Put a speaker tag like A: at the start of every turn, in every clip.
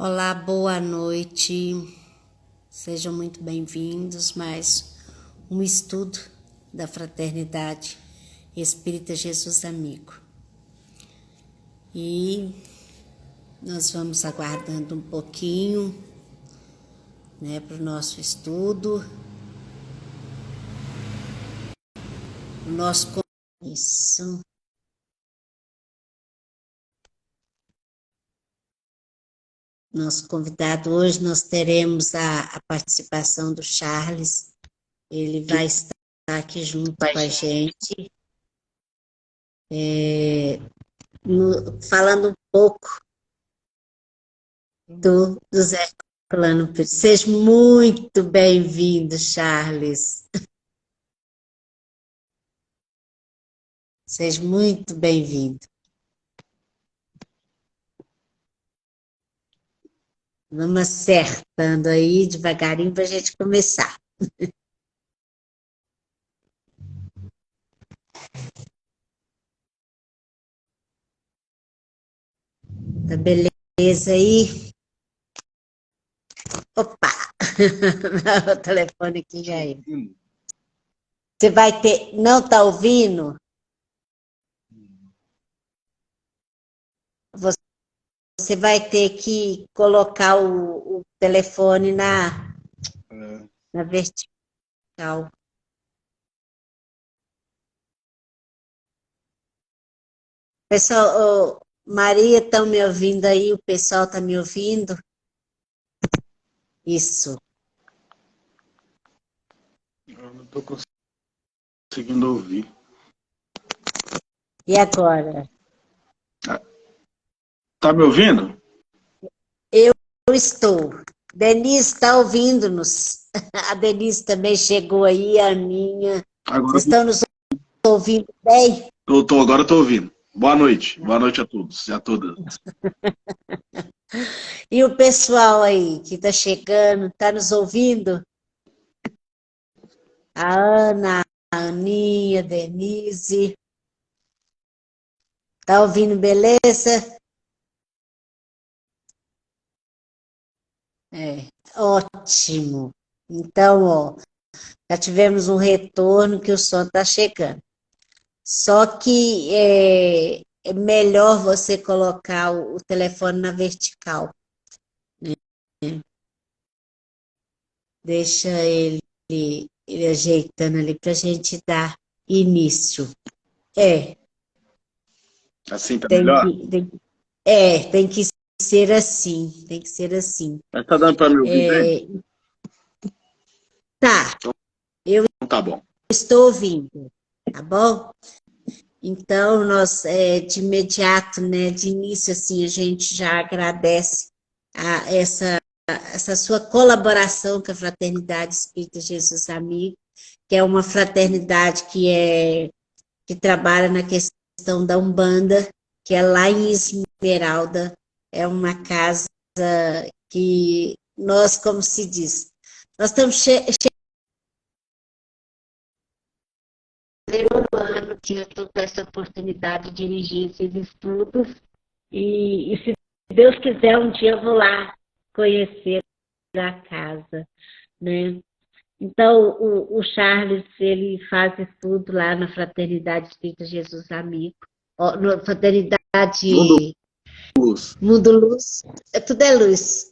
A: Olá, boa noite. Sejam muito bem-vindos. Mais um estudo da Fraternidade Espírita Jesus Amigo. E nós vamos aguardando um pouquinho, para o nosso estudo. O nosso isso. Nosso convidado hoje, nós teremos a participação do Charles. Ele vai estar aqui junto com a gente, falando um pouco do Zé Plano. Seja muito bem-vindo, Charles. Seja muito bem-vindo. Vamos acertando aí devagarinho para a gente começar. Tá beleza aí? Opa! O telefone aqui já é. Você vai ter... Não tá ouvindo? Você vai ter que colocar o telefone na vertical. Pessoal, Maria, estão me ouvindo aí? O pessoal está me ouvindo? Isso.
B: Eu não estou conseguindo ouvir.
A: E agora?
B: Tá me ouvindo?
A: Eu estou. Denise está ouvindo-nos. A Denise também chegou aí, a Aninha.
B: Agora
A: Vocês estão nos ouvindo bem?
B: Agora estou ouvindo. Boa noite a todos e a todas.
A: E o pessoal aí que está chegando, está nos ouvindo? A Ana, a Aninha, a Denise. Está ouvindo, beleza? Ótimo. Então, já tivemos um retorno que o som está chegando. Só que é melhor você colocar o telefone na vertical. Deixa ele ajeitando ali para a gente dar início.
B: Assim tá melhor?
A: Tem que ser assim. Tem que ser assim.
B: Mas tá dando para me ouvir bem?
A: Tá. Eu
B: tá bom.
A: Estou ouvindo, tá bom? Então, nós, de imediato, de início, assim, a gente já agradece a essa sua colaboração com a Fraternidade Espírita Jesus Amigo, que é uma fraternidade que trabalha na questão da Umbanda, que é lá em Esmeralda, é uma casa que nós, como se diz, nós estamos ano que eu estou com essa oportunidade de dirigir esses estudos e se Deus quiser, um dia eu vou lá conhecer a casa, né? Então, o Charles, ele faz estudo lá na Fraternidade Espírita Jesus Amigo, na Fraternidade Mundo Luz, tudo é luz.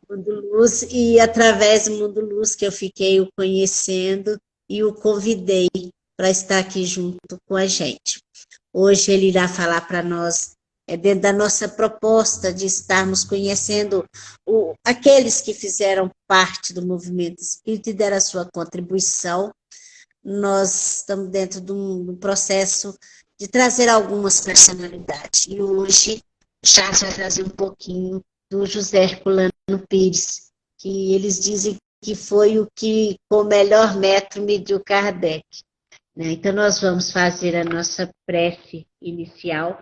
A: Mundo Luz, e através do Mundo Luz que eu fiquei o conhecendo e o convidei para estar aqui junto com a gente. Hoje ele irá falar para nós, dentro da nossa proposta de estarmos conhecendo aqueles que fizeram parte do movimento espírita e deram a sua contribuição. Nós estamos dentro de um processo de trazer algumas personalidades. E hoje o Charles vai trazer um pouquinho do José Herculano Pires, que eles dizem que foi o melhor metro mediu Kardec. Então, nós vamos fazer a nossa prece inicial,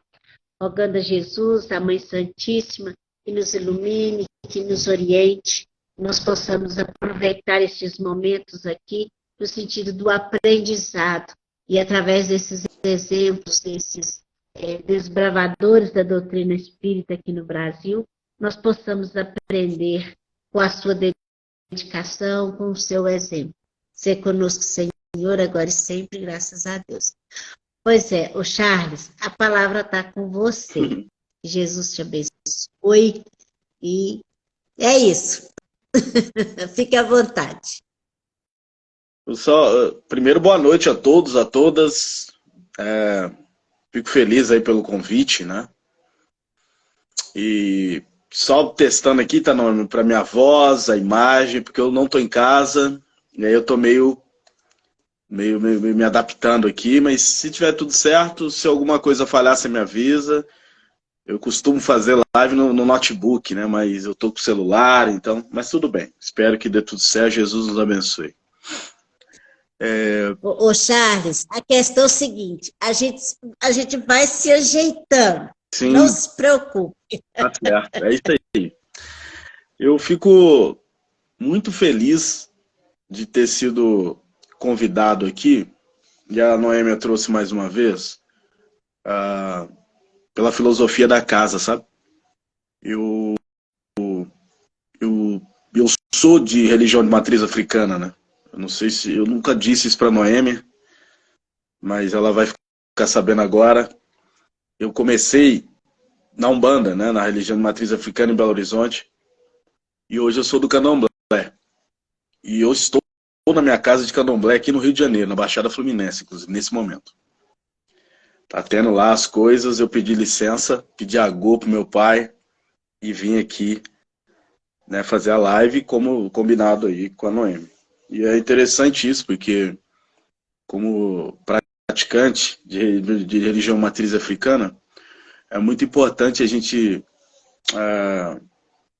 A: rogando a Jesus, a Mãe Santíssima, que nos ilumine, que nos oriente, que nós possamos aproveitar estes momentos aqui no sentido do aprendizado e através desses exemplos, desses desbravadores da doutrina espírita aqui no Brasil, nós possamos aprender com a sua dedicação, com o seu exemplo. Ser conosco, Senhor, agora e sempre, graças a Deus. Pois é, o Charles, a palavra está com você. Jesus te abençoe e é isso. Fique à vontade.
B: Primeiro, boa noite a todos, a todas. Fico feliz aí pelo convite, né? E só testando aqui, tá, para minha voz, a imagem, porque eu não tô em casa, e aí eu tô meio me adaptando aqui, mas se tiver tudo certo, se alguma coisa falhar, você me avisa. Eu costumo fazer live no notebook, né? Mas eu tô com o celular, então... Mas tudo bem. Espero que dê tudo certo. Jesus nos abençoe.
A: Ô Charles, a questão é o seguinte. A gente vai se ajeitando.
B: Sim.
A: Não se preocupe.
B: Tá certo. É isso aí. Eu fico muito feliz de ter sido convidado aqui. E a Noêmia trouxe mais uma vez... pela filosofia da casa, sabe? Eu sou de religião de matriz africana, né? Eu não sei se... Eu nunca disse isso pra Noêmia, mas ela vai ficar sabendo agora. Eu comecei na Umbanda, né? Na religião de matriz africana em Belo Horizonte. E hoje eu sou do Candomblé. E eu estou na minha casa de Candomblé aqui no Rio de Janeiro, na Baixada Fluminense, inclusive, nesse momento. Tá tendo lá as coisas, eu pedi licença, pedi agô pro meu pai e vim aqui, né, fazer a live como combinado aí com a Noêmia. E é interessante isso, porque como praticante de religião matriz africana, é muito importante a gente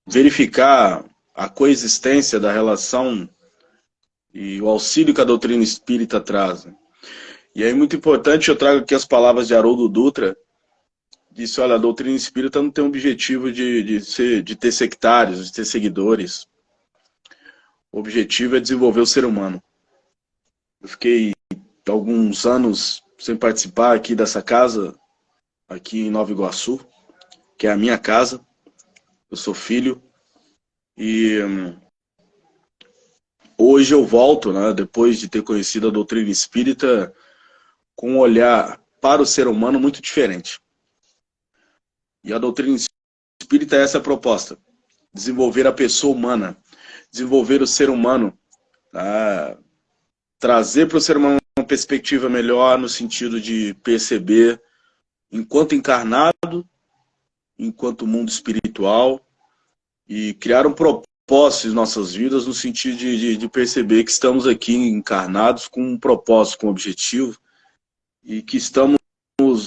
B: verificar a coexistência da relação e o auxílio que a doutrina espírita traz. E é muito importante, eu trago aqui as palavras de Haroldo Dutra, disse, olha, a doutrina espírita não tem o objetivo de ter sectários, de ter seguidores. O objetivo é desenvolver o ser humano. Eu fiquei alguns anos sem participar aqui dessa casa, aqui em Nova Iguaçu, que é a minha casa. Eu sou filho. E hoje eu volto, né, depois de ter conhecido a doutrina espírita, com um olhar para o ser humano muito diferente. E a doutrina espírita é essa proposta. Desenvolver a pessoa humana. Desenvolver o ser humano. Trazer para o ser humano uma perspectiva melhor no sentido de perceber, enquanto encarnado, enquanto mundo espiritual, e criar um propósito em nossas vidas no sentido de perceber que estamos aqui encarnados com um propósito, com um objetivo, e que estamos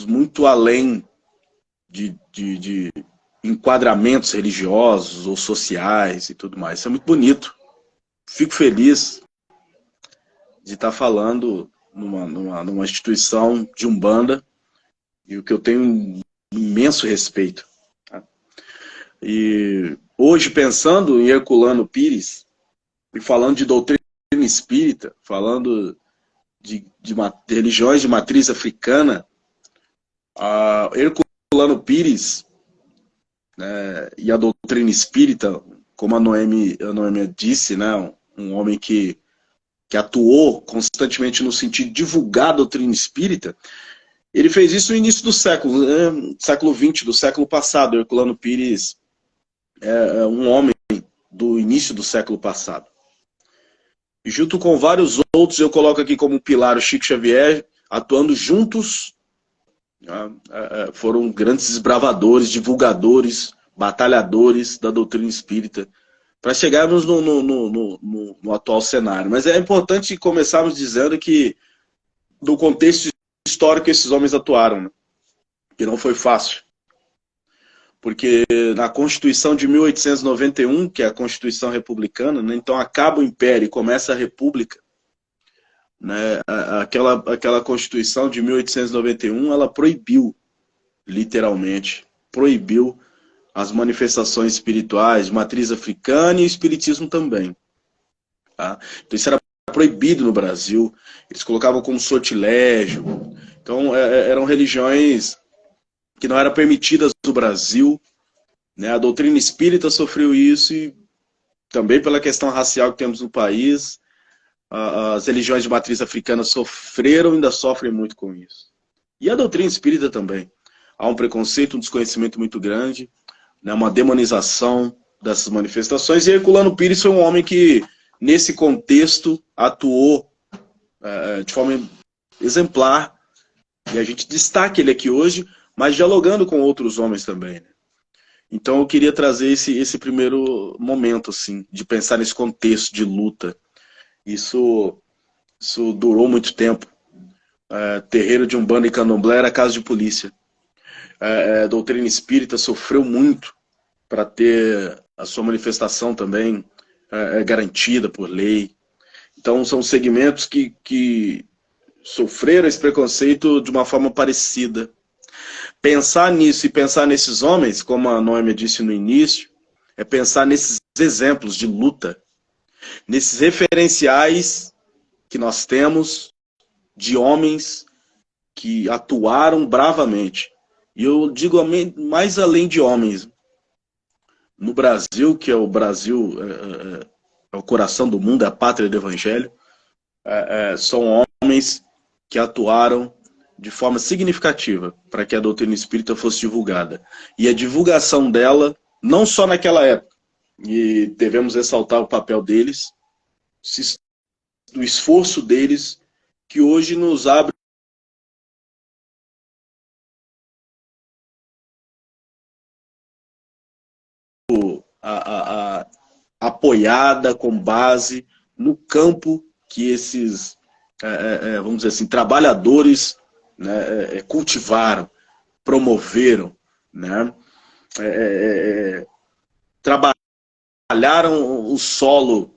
B: muito além de enquadramentos religiosos ou sociais e tudo mais. Isso é muito bonito. Fico feliz de estar falando numa instituição de Umbanda, e o que eu tenho um imenso respeito. Tá? E hoje, pensando em Herculano Pires, e falando de doutrina espírita, falando de religiões de matriz africana, Herculano Pires, né, e a doutrina espírita, como a Noêmia disse, né, um homem que atuou constantemente no sentido de divulgar a doutrina espírita, ele fez isso no início do século XX, do século passado. Herculano Pires é um homem do início do século passado. E junto com vários outros, eu coloco aqui como pilar o Chico Xavier, atuando juntos, foram grandes desbravadores, divulgadores, batalhadores da doutrina espírita, para chegarmos no atual cenário. Mas é importante começarmos dizendo que, do contexto histórico, esses homens atuaram, né? Que não foi fácil. Porque na Constituição de 1891, que é a Constituição Republicana, né, então acaba o Império e começa a República, né, aquela Constituição de 1891, ela proibiu, literalmente, proibiu as manifestações espirituais de matriz africana e o espiritismo também. Tá? Então isso era proibido no Brasil, eles colocavam como sortilégio. Então eram religiões que não eram permitidas no Brasil, né? A doutrina espírita sofreu isso e também pela questão racial que temos no país, as religiões de matriz africana sofreram e ainda sofrem muito com isso. E a doutrina espírita também. Há um preconceito, um desconhecimento muito grande, né? Uma demonização dessas manifestações. E Herculano Pires foi um homem que, nesse contexto, atuou de forma exemplar. E a gente destaca ele aqui hoje, mas dialogando com outros homens também, né? Então eu queria trazer esse primeiro momento, assim, de pensar nesse contexto de luta. Isso durou muito tempo. Terreiro de Umbanda e Candomblé era casa de polícia. A doutrina espírita sofreu muito para ter a sua manifestação também garantida por lei. Então são segmentos que sofreram esse preconceito de uma forma parecida. Pensar nisso e pensar nesses homens, como a Noêmia disse no início, é pensar nesses exemplos de luta, nesses referenciais que nós temos de homens que atuaram bravamente. E eu digo mais além de homens. No Brasil, que é o Brasil, é o coração do mundo, é a pátria do Evangelho, são homens que atuaram de forma significativa para que a doutrina espírita fosse divulgada. E a divulgação dela, não só naquela época, e devemos ressaltar o papel deles, o esforço deles, que hoje nos abre a apoiada com base no campo que esses, vamos dizer assim, trabalhadores, né, cultivaram, promoveram, né, trabalharam o solo,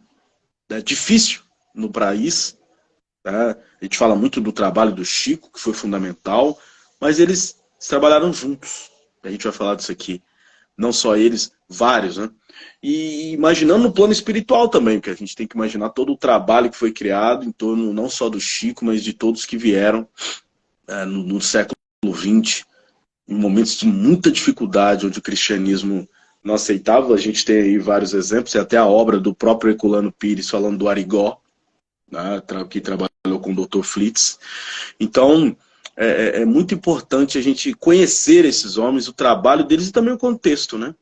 B: né, difícil no país. Tá? A gente fala muito do trabalho do Chico, que foi fundamental, mas eles trabalharam juntos. A gente vai falar disso aqui. Não só eles, vários, né? E imaginando no plano espiritual também, porque a gente tem que imaginar todo o trabalho que foi criado em torno não só do Chico, mas de todos que vieram no século XX, em momentos de muita dificuldade, onde o cristianismo não aceitava. A gente tem aí vários exemplos, e até a obra do próprio Herculano Pires falando do Arigó, né, que trabalhou com o Dr. Flitz. Então, é muito importante a gente conhecer esses homens, o trabalho deles e também o contexto, né?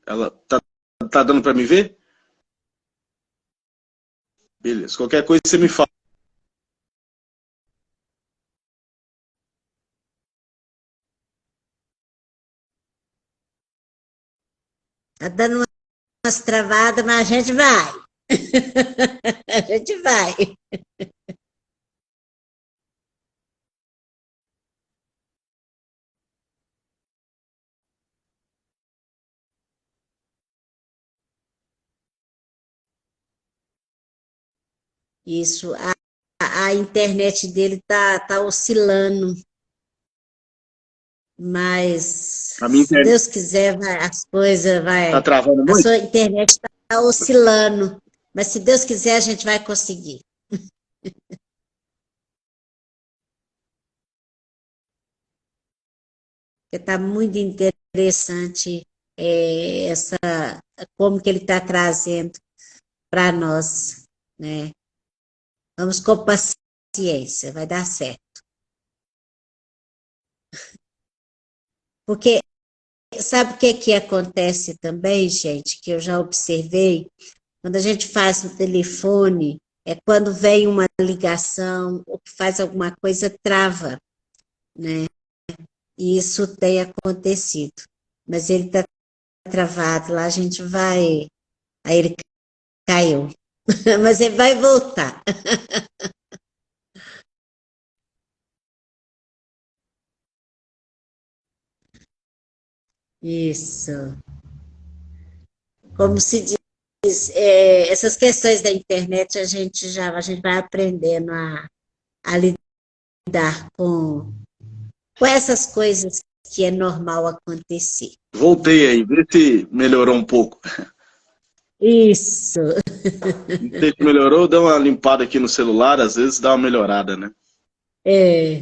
B: Ela tá dando para me ver? Beleza. Qualquer coisa você me fala.
A: Tá dando umas travadas, mas a gente vai. A gente vai. Isso, a internet dele tá oscilando, mas
B: A minha
A: se
B: internet
A: Deus quiser, as coisas
B: tá
A: vai.
B: travando
A: A
B: muito?
A: sua internet está oscilando, mas se Deus quiser, a gente vai conseguir. Porque está muito interessante essa como que ele está trazendo para nós, né? Vamos com paciência, vai dar certo. Porque sabe o que acontece também, gente, que eu já observei? Quando a gente faz no telefone, é quando vem uma ligação ou que faz alguma coisa, trava, né? E isso tem acontecido. Mas ele está travado lá, a gente vai. Aí ele caiu. Mas ele vai voltar. Isso. Como se diz, essas questões da internet a gente vai aprendendo a lidar com essas coisas que é normal acontecer.
B: Voltei aí, vê se melhorou um pouco.
A: Isso.
B: Não sei se melhorou, dá uma limpada aqui no celular, às vezes dá uma melhorada, né?
A: É,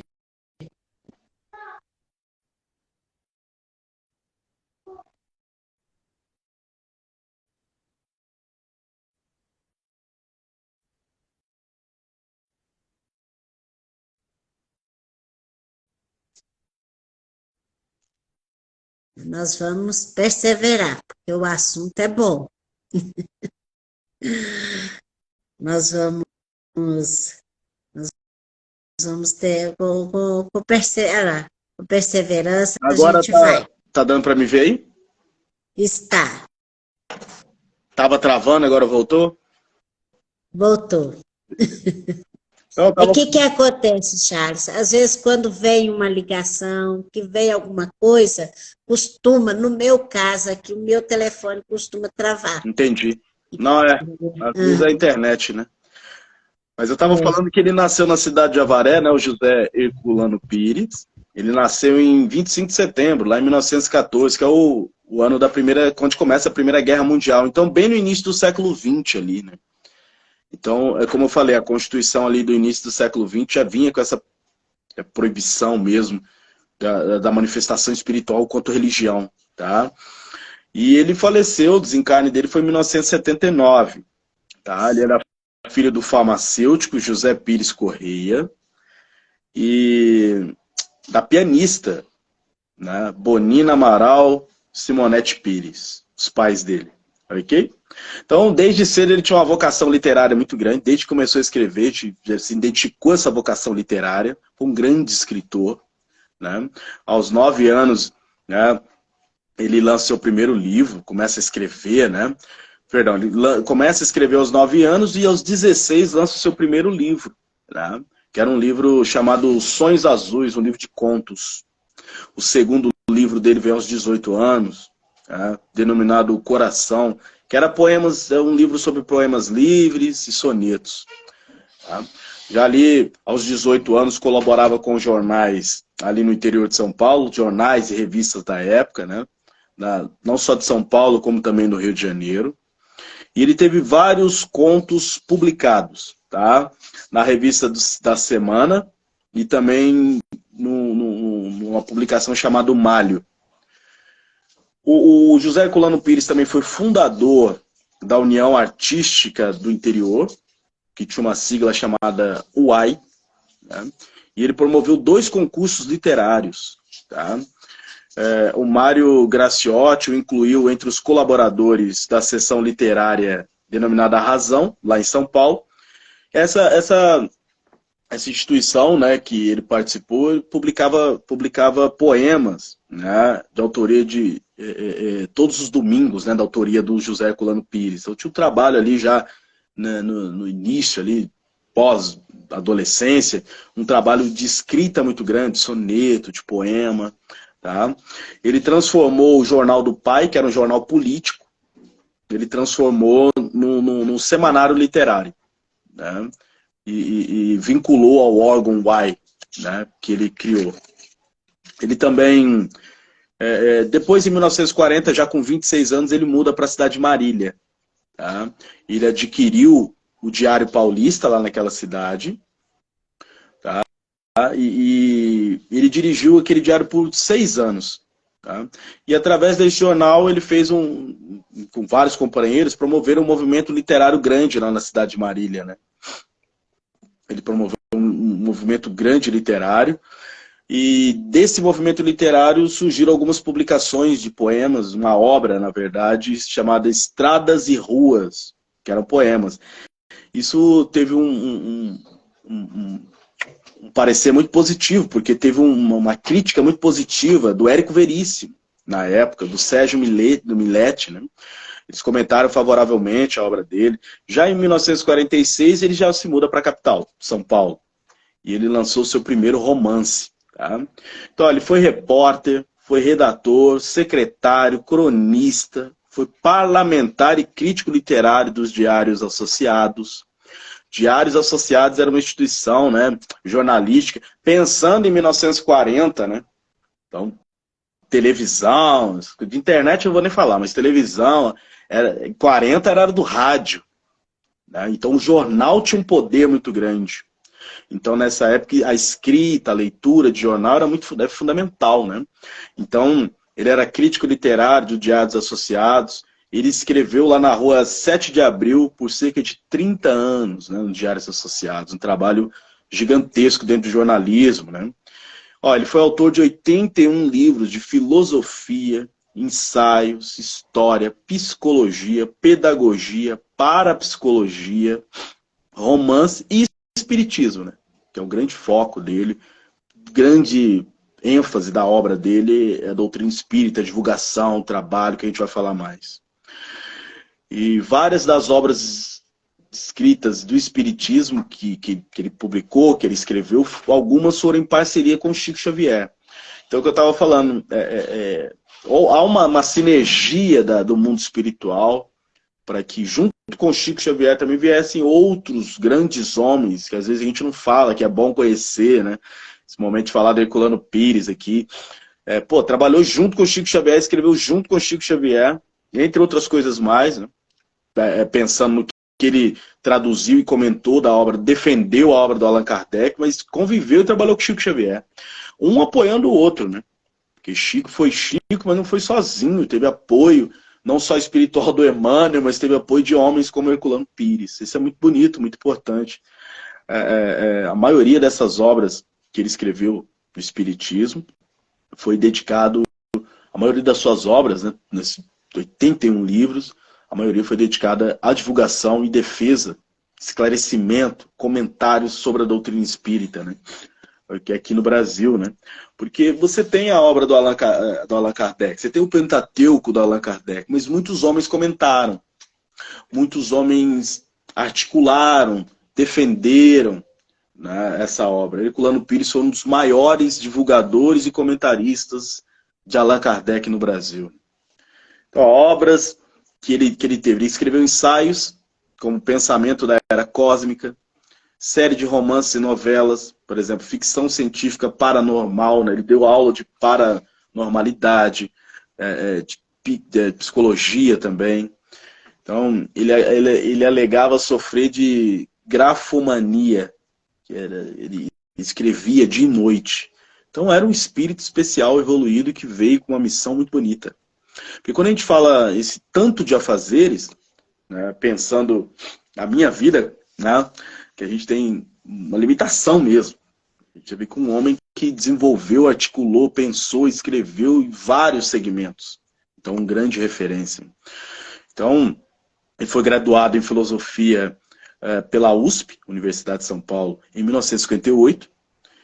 A: nós vamos perseverar, porque o assunto é bom. Nós vamos, nós vamos ter, com perseverança, a
B: Agora
A: gente vai.
B: tá dando para me ver aí?
A: Está,
B: Tava travando, agora voltou?
A: voltou.
B: Então, eu
A: E o
B: tava...
A: que acontece, Charles? Às vezes, quando vem uma ligação, que vem alguma coisa, costuma, no meu caso aqui, o meu telefone costuma travar.
B: Entendi. Não, às vezes é a internet, né? Mas eu estava
A: É,
B: falando que ele nasceu na cidade de Avaré, né? O José Herculano Pires. Ele nasceu em 25 de setembro, lá em 1914, que é o ano da primeira, quando começa a Primeira Guerra Mundial. Então, bem no início do século XX ali, né? Então, é como eu falei, a Constituição ali do início do século XX já vinha com essa proibição mesmo da manifestação espiritual quanto religião, tá? E ele faleceu, o desencarne dele foi em 1979, tá? Ele era filho do farmacêutico José Pires Correia e da pianista, né, Bonina Amaral Simonete Pires, os pais dele, ok? Então, desde cedo ele tinha uma vocação literária muito grande, desde que começou a escrever, já se identificou essa vocação literária, foi um grande escritor, né? Aos 9 anos, né, ele lança seu primeiro livro, começa a escrever, né? Perdão, ele começa a escrever aos 9 anos e aos 16 lança o seu primeiro livro, né? Que era um livro chamado Sonhos Azuis, um livro de contos. O segundo livro dele veio aos 18 anos, né? Denominado Coração, que era poemas, é um livro sobre poemas livres e sonetos. Tá? Já ali, aos 18 anos, colaborava com jornais ali no interior de São Paulo, jornais e revistas da época, né? Não só de São Paulo, como também no Rio de Janeiro. E ele teve vários contos publicados, tá? Na revista da Semana e também numa publicação chamada Malho. O José Herculano Pires também foi fundador da União Artística do Interior, que tinha uma sigla chamada UAI, né? E ele promoveu 2 concursos literários, tá? O Mário Graciotti o incluiu entre os colaboradores da seção literária denominada Razão, lá em São Paulo. Essa instituição, né, que ele participou, publicava poemas, né, de autoria de todos os domingos, né, da autoria do José Herculano Pires. Então tinha um trabalho ali já, né, no início, ali, pós-adolescência, um trabalho de escrita muito grande, de soneto, de poema. Tá? Ele transformou o Jornal do Pai, que era um jornal político, ele transformou num semanário literário, né? E vinculou ao órgão UAI, né, que ele criou. Ele também, depois em 1940, já com 26 anos, ele muda para a cidade de Marília. Tá? Ele adquiriu o Diário Paulista lá naquela cidade, tá? E ele dirigiu aquele diário por 6 anos. Tá? E através desse jornal ele fez com vários companheiros, promoveram um movimento literário grande lá na cidade de Marília. Né? Ele promoveu um movimento grande literário, e desse movimento literário surgiram algumas publicações de poemas, uma obra, na verdade, chamada Estradas e Ruas, que eram poemas. Isso teve um parecer muito positivo, porque teve uma crítica muito positiva do Érico Veríssimo, na época, do Sérgio Milete, né? Eles comentaram favoravelmente a obra dele. Já em 1946, ele já se muda para a capital, São Paulo, e ele lançou seu primeiro romance. Tá? Então, ele foi repórter, foi redator, secretário, cronista, foi parlamentar e crítico literário dos Diários Associados. Diários Associados era uma instituição, né, jornalística, pensando em 1940, né? Então, televisão, de internet eu vou nem falar, mas televisão, em 40 era do rádio, né? Então o jornal tinha um poder muito grande. Então nessa época a escrita, a leitura de jornal era muito fundamental, né? Então ele era crítico literário do Diário dos Associados, ele escreveu lá na rua 7 de abril por cerca de 30 anos, né, no Diário dos Associados, um trabalho gigantesco dentro do jornalismo, né? Ó, ele foi autor de 81 livros de filosofia, ensaios, história, psicologia, pedagogia, parapsicologia, romance e espiritismo, né? Que é o grande foco dele, grande ênfase da obra dele é a doutrina espírita, a divulgação, o trabalho, que a gente vai falar mais. E várias das obras escritas do espiritismo que ele publicou, que ele escreveu, algumas foram em parceria com o Chico Xavier. Então, o que eu estava falando, há uma sinergia do mundo espiritual para que, junto com o Chico Xavier, também viessem outros grandes homens, que às vezes a gente não fala, que é bom conhecer, né? Esse momento de falar do Herculano Pires aqui. Trabalhou junto com o Chico Xavier, escreveu junto com o Chico Xavier, entre outras coisas mais, né? Pensando no que ele traduziu e comentou da obra, defendeu a obra do Allan Kardec, mas conviveu e trabalhou com Chico Xavier. Um apoiando o outro, né? Porque Chico foi Chico, mas não foi sozinho, teve apoio, não só espiritual do Emmanuel, mas teve apoio de homens como Herculano Pires. Isso é muito bonito, muito importante. A maioria dessas obras que ele escreveu no Espiritismo foi dedicado, a maioria das suas obras, né, nesses 81 livros, a maioria foi dedicada à divulgação e defesa, esclarecimento, comentários sobre a doutrina espírita, né? Porque aqui no Brasil, né? Porque você tem a obra do Allan Kardec, você tem o Pentateuco do Allan Kardec, mas muitos homens comentaram, muitos homens articularam, defenderam, né, essa obra. Herculano Pires foi um dos maiores divulgadores e comentaristas de Allan Kardec no Brasil. Então, obras que ele teve. Ele escreveu ensaios, como Pensamento da Era Cósmica, série de romances e novelas, por exemplo, ficção científica paranormal, né? Ele deu aula de paranormalidade, de psicologia também. Então, ele alegava sofrer de grafomania, ele escrevia dia e noite. Então, era um espírito especial, evoluído, que veio com uma missão muito bonita. Porque quando a gente fala esse tanto de afazeres, né, pensando na minha vida, né, que a gente tem uma limitação mesmo. A gente vê com um homem que desenvolveu, articulou, pensou, escreveu em vários segmentos. Então, uma grande referência. Então, ele foi graduado em filosofia pela USP, Universidade de São Paulo, em 1958.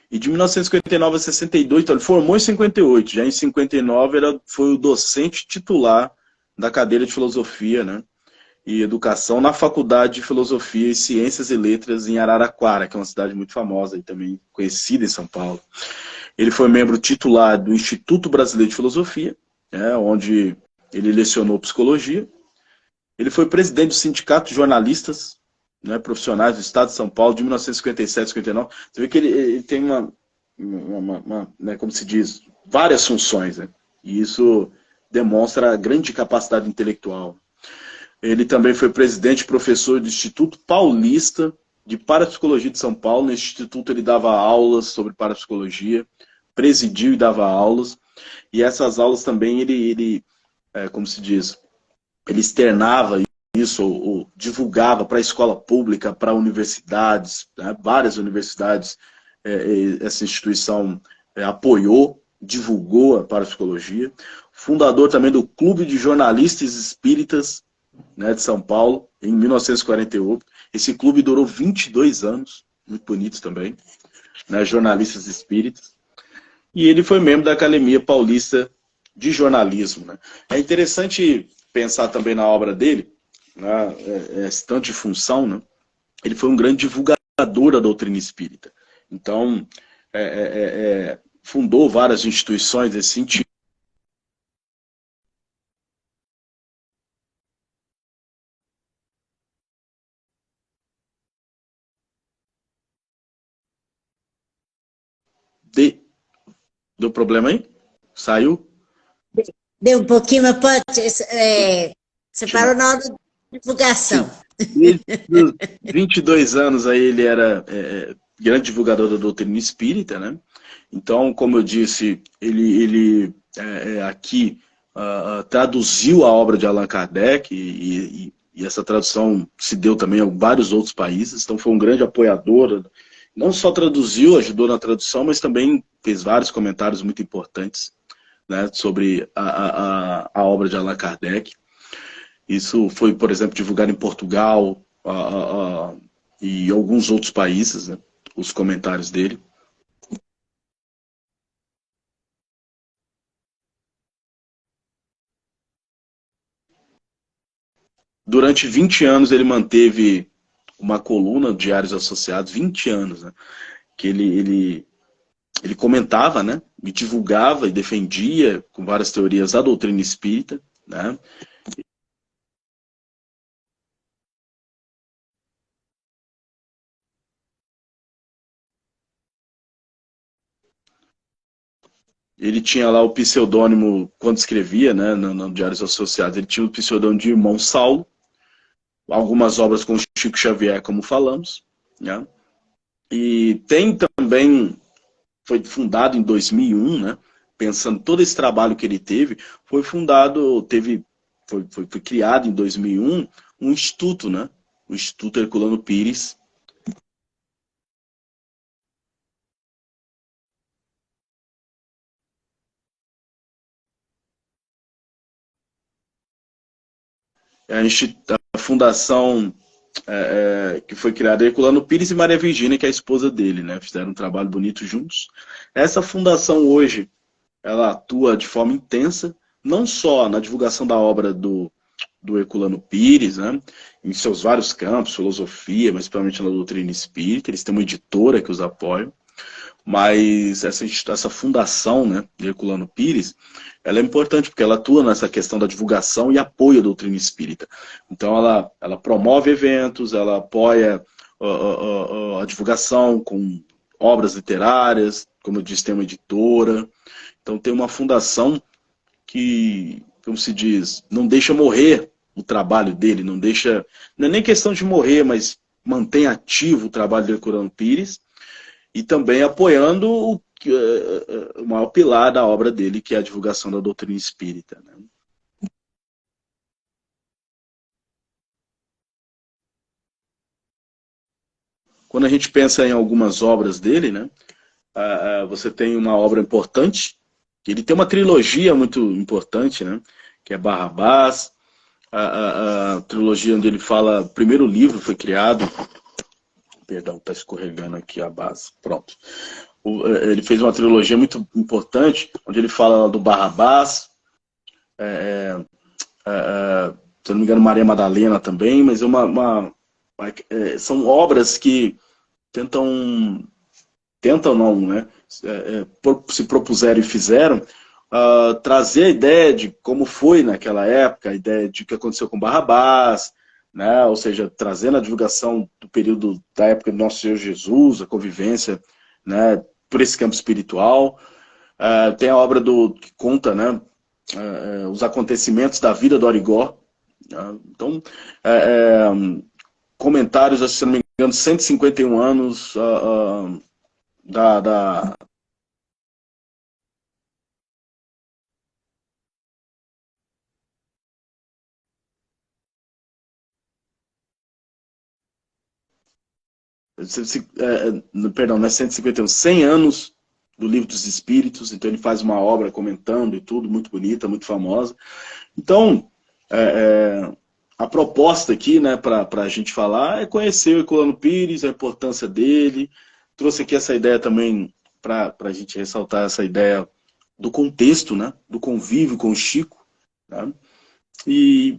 B: E de 1959 a 62, então ele formou em 58, já em 59 foi o docente titular da cadeira de filosofia, né, e educação na Faculdade de Filosofia e Ciências e Letras em Araraquara, que é uma cidade muito famosa e também conhecida em São Paulo. Ele foi membro titular do Instituto Brasileiro de Filosofia, onde ele lecionou psicologia. Ele foi presidente do Sindicato de Jornalistas, né, profissionais do Estado de São Paulo, de 1957 a 59. Você vê que ele tem né, como se diz, várias funções, né? E isso demonstra a grande capacidade intelectual. Ele também foi presidente e professor do Instituto Paulista de Parapsicologia de São Paulo. Nesse instituto ele dava aulas sobre parapsicologia, presidiu e dava aulas. E essas aulas também como se diz, ele externava isso, ou divulgava para a escola pública, para universidades, né, várias universidades, essa instituição apoiou, divulgou a parapsicologia. Fundador também do Clube de Jornalistas Espíritas, né, de São Paulo, em 1948. Esse clube durou 22 anos, muito bonito também, né, jornalistas espíritas. E ele foi membro da Academia Paulista de Jornalismo. Né? É interessante pensar também na obra dele, né, esse tanto de função, né? Ele foi um grande divulgador da doutrina espírita. Então, fundou várias instituições nesse sentido. Deu problema aí? Saiu?
A: Deu um pouquinho, mas pode. Você parou na hora da divulgação.
B: Desde os 22 anos aí ele era grande divulgador da doutrina espírita, né? Então, como eu disse, ele aqui traduziu a obra de Allan Kardec e essa tradução se deu também em vários outros países, então foi um grande apoiador, não só traduziu, ajudou na tradução, mas também fez vários comentários muito importantes, né, sobre a obra de Allan Kardec. Isso foi, por exemplo, divulgado em Portugal e alguns outros países, né, os comentários dele. Durante 20 anos ele manteve uma coluna, Diários Associados, 20 anos, né, que ele comentava, né, e divulgava e defendia com várias teorias a doutrina espírita, né. Ele tinha lá o pseudônimo, quando escrevia, né, no Diários Associados, ele tinha o pseudônimo de Irmão Saulo, algumas obras com Chico Xavier, como falamos, né, e tem também, foi fundado em 2001, né, pensando todo esse trabalho que ele teve, foi fundado, foi criado em 2001 um instituto, né, o Instituto Herculano Pires. A fundação que foi criada Herculano Pires e Maria Virgínia, que é a esposa dele, né? Fizeram um trabalho bonito juntos. Essa fundação hoje, ela atua de forma intensa, não só na divulgação da obra do Herculano Pires, né? Em seus vários campos, filosofia, mas principalmente na doutrina espírita. Eles têm uma editora que os apoia. Mas essa fundação, né, de Herculano Pires, ela é importante porque ela atua nessa questão da divulgação e apoio à doutrina espírita. Então ela promove eventos, ela apoia a divulgação com obras literárias, como eu disse, tem uma editora. Então tem uma fundação que, como se diz, não deixa morrer o trabalho dele, não é nem questão de morrer, mas mantém ativo o trabalho de Herculano Pires, e também apoiando o maior pilar da obra dele, que é a divulgação da doutrina espírita, né? Quando a gente pensa em algumas obras dele, né, você tem uma obra importante, ele tem uma trilogia muito importante, né, que é Barrabás, a trilogia onde ele fala, o primeiro livro foi criado, perdão, está escorregando aqui a base, pronto. Ele fez uma trilogia muito importante, onde ele fala do Barrabás, se não me engano, Maria Madalena também, mas são obras que tentam não, né? Se propuseram e fizeram trazer a ideia de como foi naquela época, a ideia de o que aconteceu com Barrabás, né? Ou seja, trazendo a divulgação do período da época do Nosso Senhor Jesus, a convivência, né, por esse campo espiritual. Tem a obra que conta, né, os acontecimentos da vida do Arigó. Então, comentários, se não me engano, 151 anos da... Perdão, não é 151, 100 anos do Livro dos Espíritos, então ele faz uma obra comentando e tudo, muito bonita, muito famosa. Então, a proposta aqui, né, para a gente falar é conhecer o Herculano Pires, a importância dele. Trouxe aqui essa ideia também para a gente ressaltar essa ideia do contexto, né, do convívio com o Chico. Né, e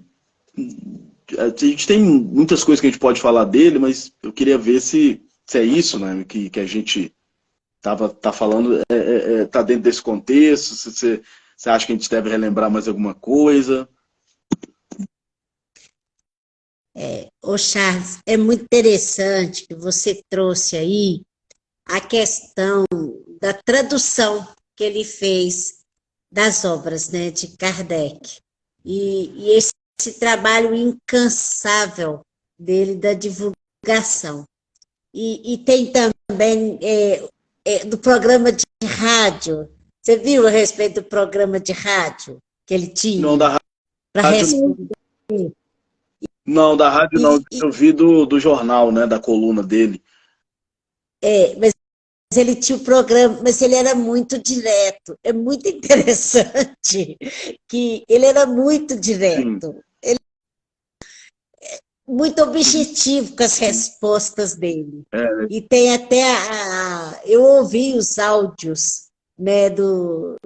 B: a gente tem muitas coisas que a gente pode falar dele, mas eu queria ver se é isso, né, que a gente tá falando, tá dentro desse contexto, se você acha que a gente deve relembrar mais alguma coisa.
A: Ô Charles, é muito interessante que você trouxe aí a questão da tradução que ele fez das obras, né, de Kardec. E esse trabalho incansável dele da divulgação. E tem também do programa de rádio. Você viu a respeito do programa de rádio que ele
B: Não,
A: tinha?
B: da
A: Para
B: rádio não.
A: responder.
B: Não, da rádio não.
A: E,
B: Eu vi do jornal, né? Da coluna dele.
A: mas ele tinha o programa, mas ele era muito direto. É muito interessante que ele era muito
B: Sim.
A: direto, muito objetivo com as respostas dele.
B: É,
A: E tem até eu ouvi os áudios, né, do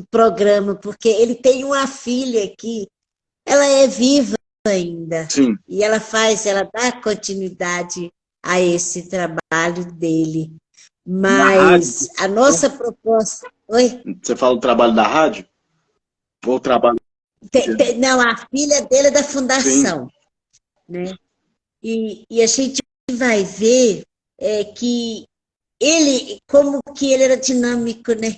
A: programa, porque ele tem uma filha que ela é viva ainda,
B: sim.
A: e ela dá continuidade a esse trabalho dele.
B: Na rádio,
A: Mas a nossa proposta. Oi?
B: você fala o trabalho da rádio? Ou o trabalho.
A: Não, a filha dele é da
B: Sim,
A: fundação, né? E a gente vai ver que ele, como que ele era dinâmico, né?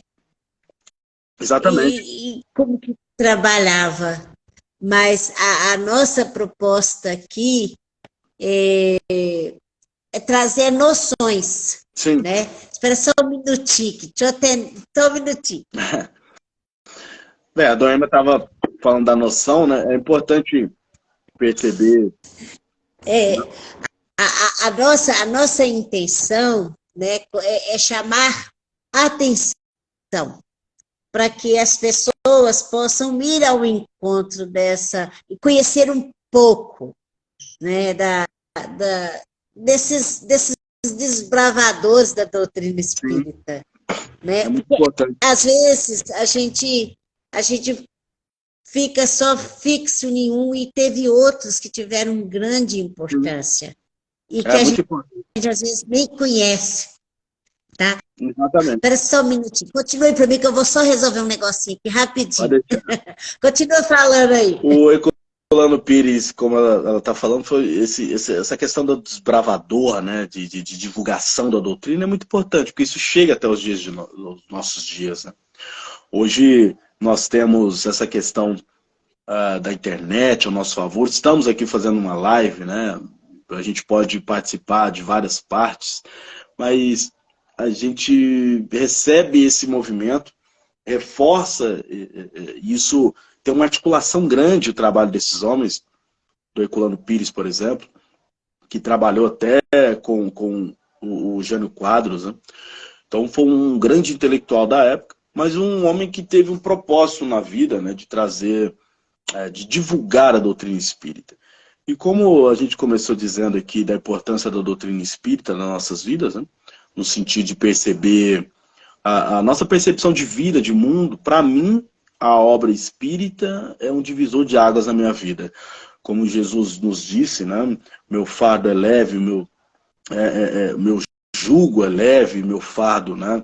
B: exatamente.
A: E como que trabalhava. Mas a nossa proposta aqui é trazer noções,
B: Sim.
A: né? Espera só um minutinho, só um minutinho.
B: A Dona Emma estava falando da noção, né? É importante perceber.
A: É, a nossa intenção, né, é chamar atenção para que as pessoas possam ir ao encontro dessa e conhecer um pouco, né, desses desbravadores da doutrina
B: Sim,
A: espírita, né?
B: é muito
A: Porque
B: importante.
A: às vezes a gente fica só fixo em um e teve outros que tiveram grande
B: Sim,
A: importância e que
B: é
A: a
B: muito
A: gente
B: importante.
A: às vezes nem conhece, tá?
B: Exatamente.
A: Espera só um minutinho. Continue para mim que eu vou só resolver um negocinho aqui
B: Pode
A: rapidinho.
B: deixar.
A: Continua falando aí.
B: O Herculano Pires, como ela está falando, foi essa questão do desbravador, né? De divulgação da doutrina é muito importante, porque isso chega até os dias os nossos dias, né? Hoje nós temos essa questão da internet ao nosso favor. Estamos aqui fazendo uma live, né? A gente pode participar de várias partes, mas a gente recebe esse movimento, reforça isso, tem uma articulação grande o trabalho desses homens, do Herculano Pires, por exemplo, que trabalhou até com o Jânio Quadros, né? Então foi um grande intelectual da época, mas um homem que teve um propósito na vida, né, de trazer, de divulgar a doutrina espírita. E como a gente começou dizendo aqui da importância da doutrina espírita nas nossas vidas, né, no sentido de perceber a nossa percepção de vida, de mundo, para mim, a obra espírita é um divisor de águas na minha vida. Como Jesus nos disse, né, meu fardo é leve, meu jugo é leve, meu fardo, né,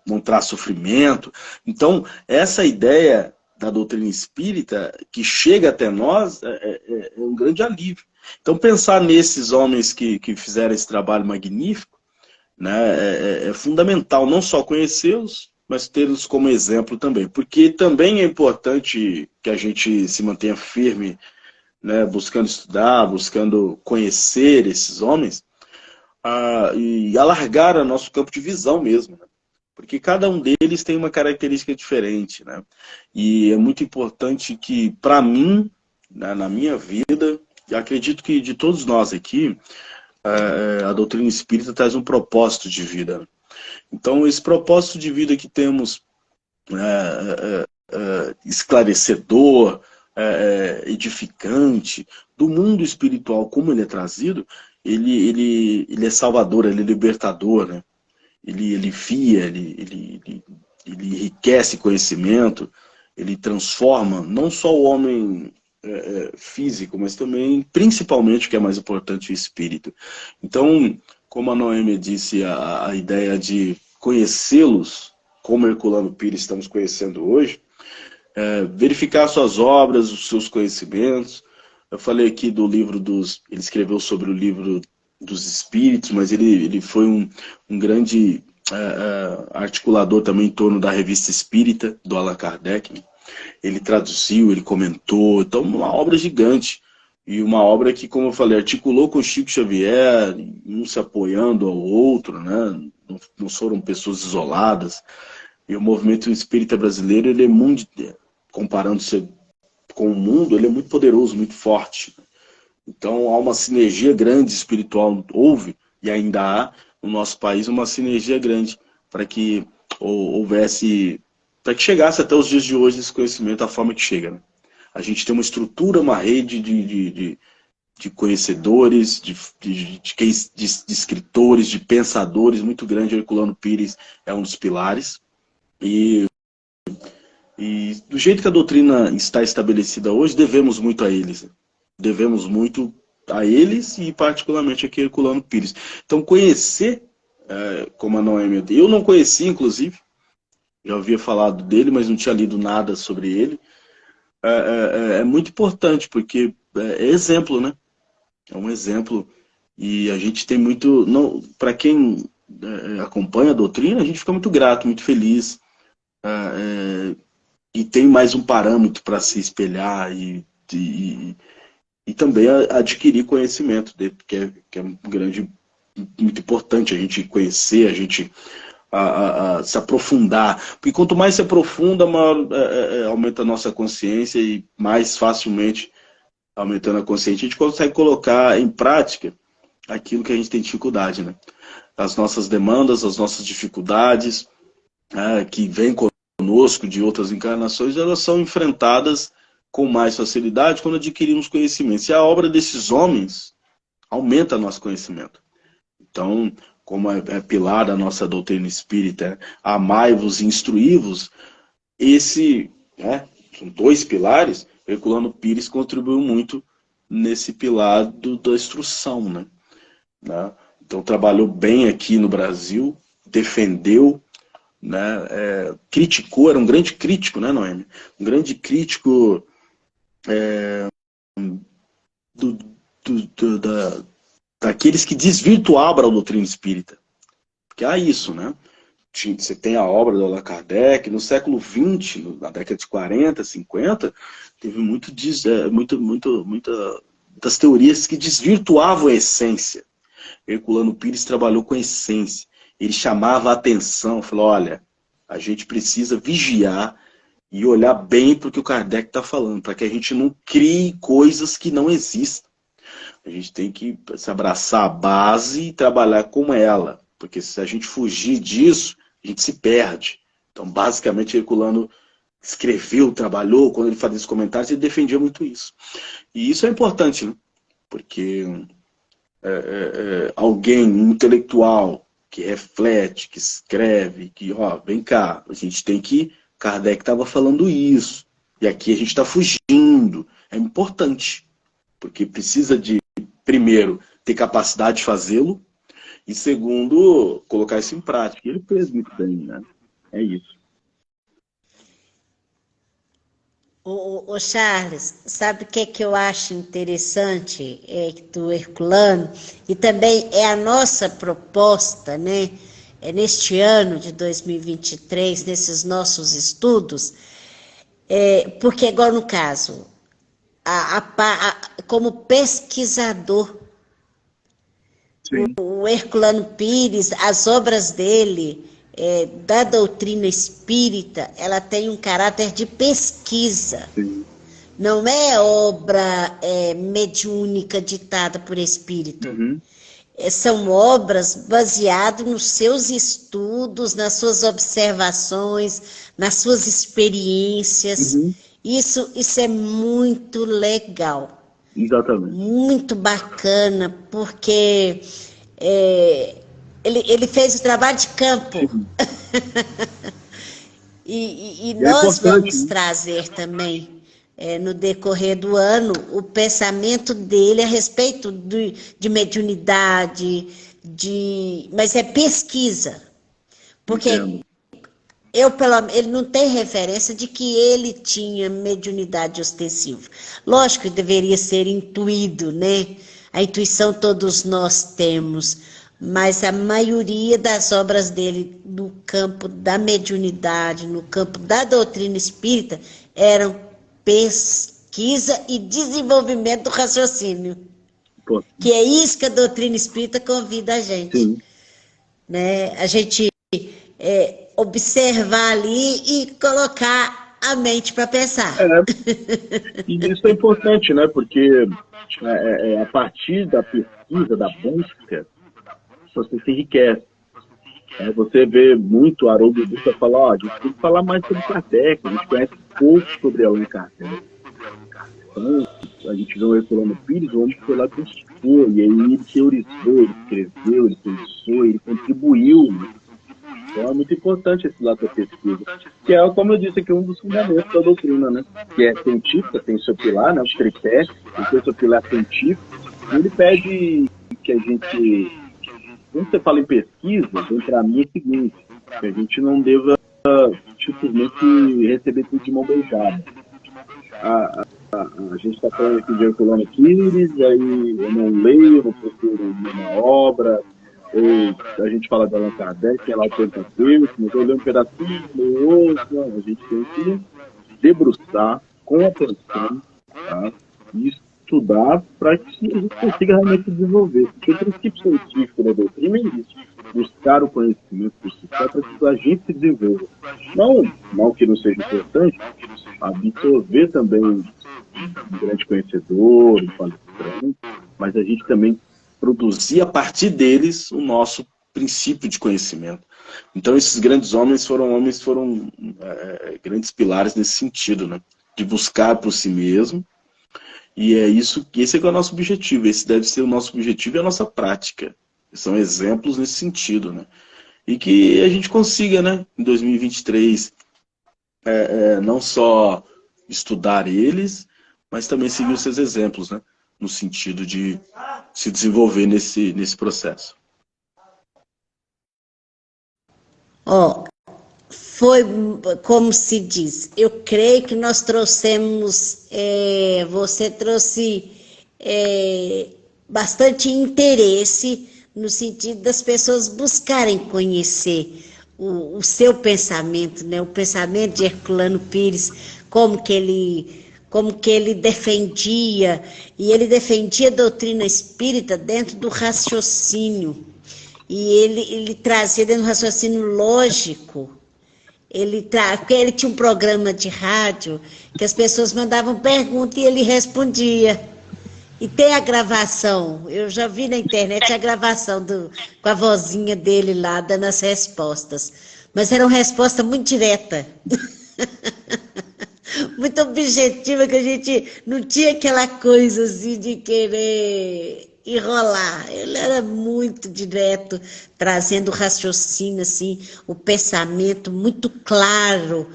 B: não traz sofrimento. Então, essa ideia da doutrina espírita que chega até nós é um grande alívio. Então, pensar nesses homens que fizeram esse trabalho magnífico, né, é fundamental não só conhecê-los, mas tê-los como exemplo também. Porque também é importante que a gente se mantenha firme, né, buscando estudar, buscando conhecer esses homens, e alargar o nosso campo de visão mesmo, né? Porque cada um deles tem uma característica diferente, né? E é muito importante que, para mim, né, na minha vida, e acredito que de todos nós aqui, a doutrina espírita traz um propósito de vida. Então, esse propósito de vida que temos, esclarecedor, edificante, do mundo espiritual como ele é trazido, ele é salvador, ele é libertador, né? Ele alivia, ele enriquece conhecimento, ele transforma não só o homem físico, mas também, principalmente, o que é mais importante, o espírito. Então, como a Noêmia disse, a ideia de conhecê-los, como Herculano Pires estamos conhecendo hoje, verificar suas obras, os seus conhecimentos. Eu falei aqui do livro ele escreveu sobre o livro dos espíritos, mas ele foi um grande articulador também em torno da Revista Espírita, do Allan Kardec, né? Ele traduziu, ele comentou, então uma obra gigante. E uma obra que, como eu falei, articulou com Chico Xavier, um se apoiando ao outro, né? Não foram pessoas isoladas. E o movimento espírita brasileiro, ele é muito, comparando-se com o mundo, ele é muito poderoso, muito forte. Então há uma sinergia grande espiritual, houve e ainda há no nosso país uma sinergia grande para que houvesse, para que chegasse até os dias de hoje esse conhecimento da forma que chega, né? A gente tem uma estrutura, uma rede de conhecedores, de escritores, de pensadores muito grande. O Herculano Pires é um dos pilares. E do jeito que a doutrina está estabelecida hoje, devemos muito a eles. Devemos muito a eles e particularmente a Herculano Pires. Então conhecer, como a Noêmia, eu não conhecia inclusive, já havia falado dele, mas não tinha lido nada sobre ele. É muito importante, porque é exemplo, né? É um exemplo. E a gente tem muito... Para quem acompanha a doutrina, a gente fica muito grato, muito feliz. E tem mais um parâmetro para se espelhar e também adquirir conhecimento, que é um grande, muito importante a gente conhecer, a gente se aprofundar. Porque quanto mais se aprofunda, maior aumenta a nossa consciência e mais facilmente, aumentando a consciência, a gente consegue colocar em prática aquilo que a gente tem dificuldade, né? As nossas demandas, as nossas dificuldades, que vêm conosco de outras encarnações, elas são enfrentadas com mais facilidade quando adquirimos conhecimentos. E a obra desses homens aumenta nosso conhecimento. Então, como é pilar da nossa doutrina espírita, amai-vos e instruí-vos, são dois pilares. Herculano Pires contribuiu muito nesse pilar da instrução, né? Então trabalhou bem aqui no Brasil, defendeu, né? Criticou, era um grande crítico, né, Noêmia? Um grande crítico daqueles que desvirtuavam a doutrina espírita. Porque há isso, né? Você tem a obra do Allan Kardec, no século XX, na década de 40, 50, teve muitas teorias que desvirtuavam a essência. Herculano Pires trabalhou com a essência. Ele chamava a atenção, falou, olha, a gente precisa vigiar e olhar bem para o que o Kardec está falando, para que a gente não crie coisas que não existem. A gente tem que se abraçar a base e trabalhar com ela, porque se a gente fugir disso, a gente se perde. Então, basicamente, Herculano escreveu, trabalhou, quando ele fazia esses comentários, ele defendia muito isso. E isso é importante, né? Porque alguém intelectual que reflete, que escreve, que, vem cá, a gente tem que... Kardec estava falando isso, e aqui a gente está fugindo. É importante, porque precisa de, primeiro, ter capacidade de fazê-lo, e segundo, colocar isso em prática. Ele fez muito bem, né? É isso.
A: Ô Charles, sabe o que eu acho interessante do Herculano? E também é a nossa proposta, né? Neste ano de 2023, nesses nossos estudos, porque agora no caso, como pesquisador, o Herculano Pires, as obras dele, da doutrina espírita, ela tem um caráter de pesquisa. Sim. Não é obra mediúnica ditada por espírito. Uhum. São obras baseadas nos seus estudos, nas suas observações, nas suas experiências. Uhum. Isso é muito legal.
B: Exatamente.
A: Muito bacana, porque ele fez o trabalho de campo. Uhum. e nós vamos trazer também, no decorrer do ano, o pensamento dele a respeito de mediunidade, mas é pesquisa. Porque ele não tem referência de que ele tinha mediunidade ostensiva. Lógico que deveria ser intuído, né? A intuição todos nós temos, mas a maioria das obras dele no campo da mediunidade, no campo da doutrina espírita, eram pesquisa e desenvolvimento do raciocínio.
B: Pô,
A: Que é isso que a doutrina espírita convida a gente.
B: sim.
A: Né? A gente observar ali e colocar a mente para pensar.
B: E isso é importante, né? Porque a partir da pesquisa, da busca, você se enriquece. Você vê muito Haroldo Dutra falar, ó, a gente tem que falar mais sobre Kardec, a gente conhece pouco sobre Allan Kardec. Então, a gente vê o Herculano Pires, o homem que foi lá buscou, e aí ele teorizou, ele escreveu, ele pensou, ele contribuiu. Né? Então é muito importante esse lado da pesquisa, que é, como eu disse aqui, um dos fundamentos da doutrina, né? Que é científica, tem seu pilar, né? O tripé, tem seu pilar científico, e ele pede que a gente, quando você fala em pesquisa, para mim é o seguinte, que a gente não deva simplesmente receber tudo de mão beijada. A gente está falando aqui de Herculano Pires, aí eu não leio, eu não procuro uma obra, ou a gente fala de Allan Kardec, que é lá o Deus, mas eu leio um pedacinho, leio outro, a gente tem que debruçar com atenção, tá? E estudar para que a gente consiga realmente desenvolver. Porque o princípio científico da doutrina é isso, buscar o conhecimento por si só para que a gente se desenvolva. Não que não seja importante, absorver também um grande conhecedor, um palestrante, mas a gente também produzir a partir deles o nosso princípio de conhecimento. Então esses grandes homens foram grandes pilares nesse sentido, né? De buscar por si mesmo, e esse é o nosso objetivo, esse deve ser o nosso objetivo e a nossa prática. São exemplos nesse sentido, né? E que a gente consiga, né, em 2023, não só estudar eles, mas também seguir os seus exemplos, né? No sentido de se desenvolver nesse processo.
A: Foi como se diz, eu creio que nós trouxemos, você trouxe bastante interesse no sentido das pessoas buscarem conhecer o seu pensamento, né? O pensamento de Herculano Pires, como que ele defendia, e ele defendia a doutrina espírita dentro do raciocínio, e ele trazia dentro do raciocínio lógico, porque ele tinha um programa de rádio, que as pessoas mandavam perguntas e ele respondia, e tem a gravação, eu já vi na internet a gravação com a vozinha dele lá, dando as respostas, mas era uma resposta muito direta, muito objetiva, que a gente não tinha aquela coisa assim de querer enrolar. Ele era muito direto, trazendo o raciocínio, assim, o pensamento muito claro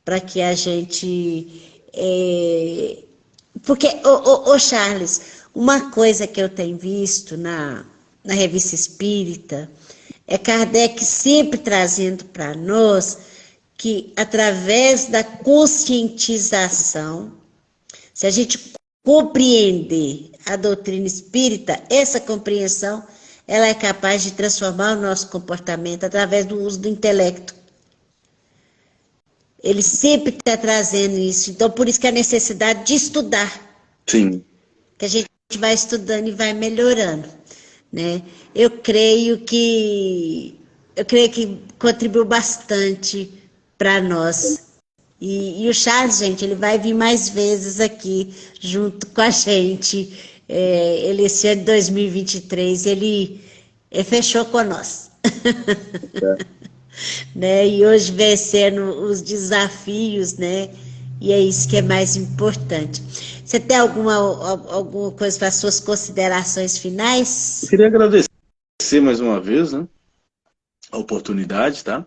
A: para que a gente... Porque, Charles, uma coisa que eu tenho visto na Revista Espírita é Kardec sempre trazendo para nós que, através da conscientização, se a gente compreender a doutrina espírita, essa compreensão, ela é capaz de transformar o nosso comportamento através do uso do intelecto. Ele sempre está trazendo isso. Então, por isso que a necessidade de estudar.
B: Sim.
A: Que a gente vai estudando e vai melhorando, né? Eu creio que contribuiu bastante para nós. E o Charles, gente, ele vai vir mais vezes aqui junto com a gente. Ele, esse ano de 2023, ele fechou com nós. Né? E hoje vencendo os desafios, né? E é isso que é mais importante. Você tem alguma coisa para as suas considerações finais?
B: Eu queria agradecer mais uma vez, né, a oportunidade, tá?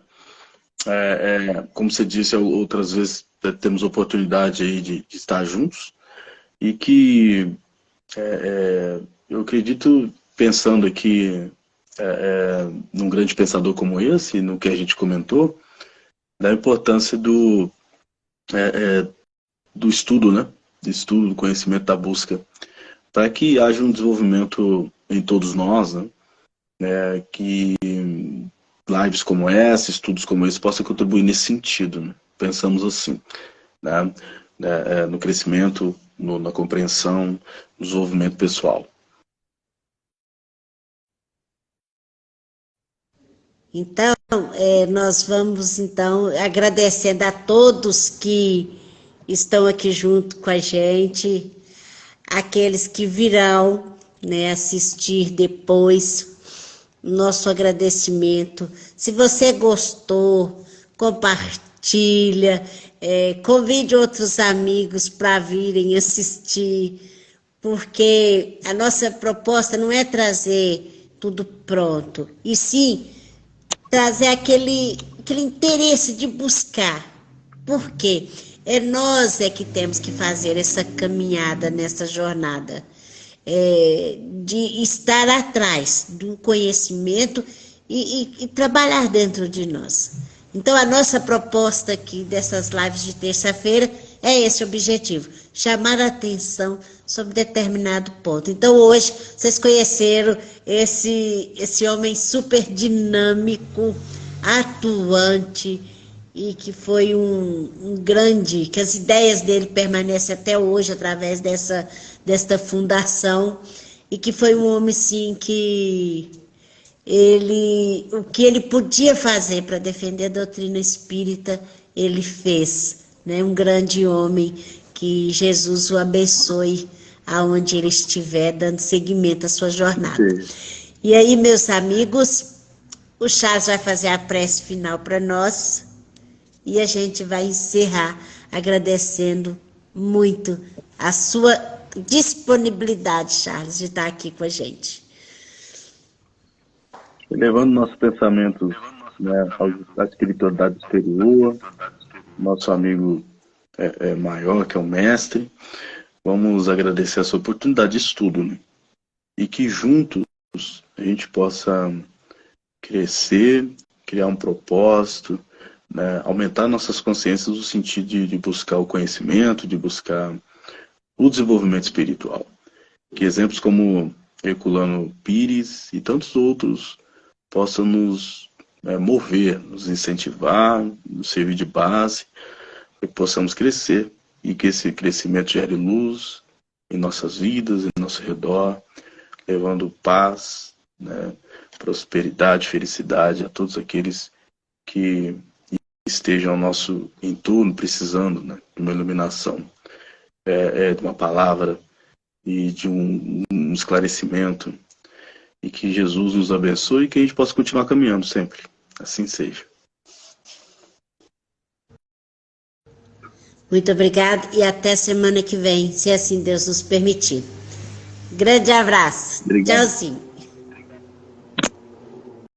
B: Como você disse, outras vezes temos oportunidade aí de estar juntos, e que eu acredito, pensando aqui num grande pensador como esse, no que a gente comentou, da importância do estudo, né? Do estudo, do conhecimento, da busca, para que haja um desenvolvimento em todos nós, né? que lives como essa, estudos como esse, possam contribuir nesse sentido, né? Pensamos assim, né? No crescimento, na compreensão, no desenvolvimento pessoal.
A: Então, nós vamos, então, agradecendo a todos que estão aqui junto com a gente, aqueles que virão, né, assistir depois, nosso agradecimento. Se você gostou, compartilha, convide outros amigos para virem assistir, porque a nossa proposta não é trazer tudo pronto, e sim trazer aquele interesse de buscar. Por quê? Nós que temos que fazer essa caminhada nessa jornada. De estar atrás do conhecimento e trabalhar dentro de nós. Então, a nossa proposta aqui dessas lives de terça-feira é esse objetivo, chamar a atenção sobre determinado ponto. Então, hoje, vocês conheceram esse homem super dinâmico, atuante, e que foi um grande, que as ideias dele permanecem até hoje através desta fundação, e que foi um homem, sim, que o que ele podia fazer para defender a doutrina espírita, ele fez, né? Um grande homem, que Jesus o abençoe aonde ele estiver, dando seguimento à sua jornada. Sim. E aí, meus amigos, o Charles vai fazer a prece final para nós, e a gente vai encerrar agradecendo muito a sua disponibilidade, Charles, de estar aqui com a gente.
B: Levando nosso pensamento, né, à espiritualidade superior, nosso amigo maior, que é o mestre, vamos agradecer essa oportunidade de estudo, né? E que juntos a gente possa crescer, criar um propósito, né, aumentar nossas consciências no sentido de buscar o conhecimento, de buscar o desenvolvimento espiritual. Que exemplos como Herculano Pires e tantos outros possam nos mover, nos incentivar, nos servir de base, para que possamos crescer e que esse crescimento gere luz em nossas vidas, em nosso redor, levando paz, né, prosperidade, felicidade a todos aqueles que estejam ao nosso entorno precisando, né, de uma iluminação, de uma palavra e de um esclarecimento, e que Jesus nos abençoe e que a gente possa continuar caminhando sempre. Assim seja.
A: Muito obrigada e até semana que vem, se assim Deus nos permitir. Grande abraço. Obrigado. Tchauzinho.